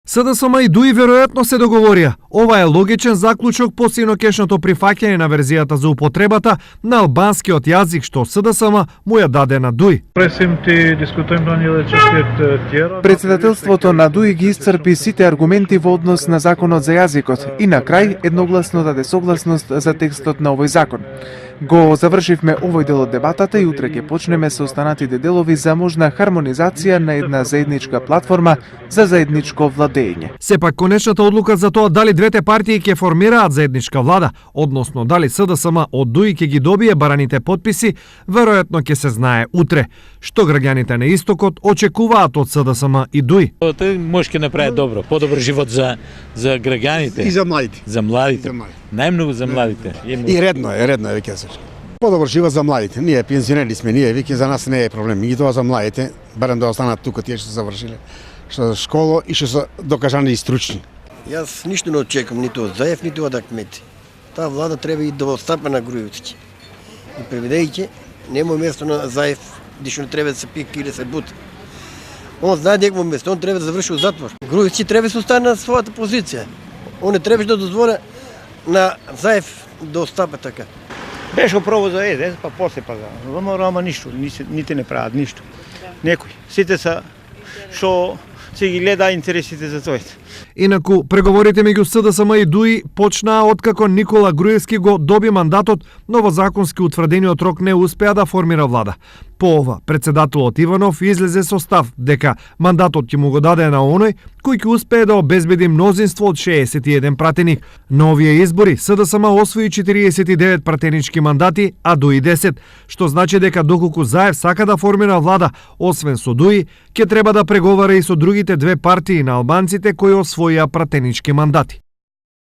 СДСМ и ДУИ веројатно се договорија. Ова е логичен заклучок по синокешното прифаќање на верзијата за употребата на албанскиот јазик што СДСМ му ја даде на ДУИ. Председателството на ДУИ ги исцрпи сите аргументи во однос на законот за јазикот и на крај едногласно даде согласност за текстот на овој закон. Го завршивме овој дел од дебатата и утре ќе почнеме со останатите делови за можна хармонизација на една заедничка платформа за заедничко владење. Сепак конечната одлука за тоа дали двете партии ќе формираат заедничка влада, односно дали СДСМ од ДУИ ќе ги добие бараните потписи, веројатно ќе се знае утре. Што граѓаните на истокот очекуваат од СДСМ и ДУИ? Тој може ќе направи добро, подобар живот за граѓаните и за младите. За младите. Најмногу за младите. И редно е веќе се. Подобар живот за младите. Ние пензионери сме, ние веќе за нас не е проблем. И тоа за младите, барем да останат тука тие што завршиле што школа и што се докажани и стручни. Јас ништо не очекувам ниту од Заев, ниту од Акмети. Таа влада треба и да отстапи на Груевски. И преведејќи, нема место на Заев, дишто не треба да се пика или се бута. Он знае дека му место, он треба да заврши у затвор. Груевски треба да се остане на својата позиција. Он не требаше да дозволи на Заев да остапи така. Беше пробо за ЕДС, па после па за ВМРО, ништо, нити не прават ништо. Некој, сите са што се ги гледа интересите за тој. Инаку, преговорите меѓу СДСМ и ДУИ почнаа откако Никола Груевски го доби мандатот, но во законски утврдениот рок не успеа да формира влада. По ова, председателот Иванов излезе со став дека мандатот ќе му го даде на оној кој ќе успее да обезбеди мнозинство од 61 пратеник. На овие избори СДСМ освои 49 пратенички мандати, а ДУИ 10, што значи дека доколку Заев сака да формира влада, освен со ДУИ, ќе треба да преговара и со другите две партии на албанците кои освоија пратенички мандати.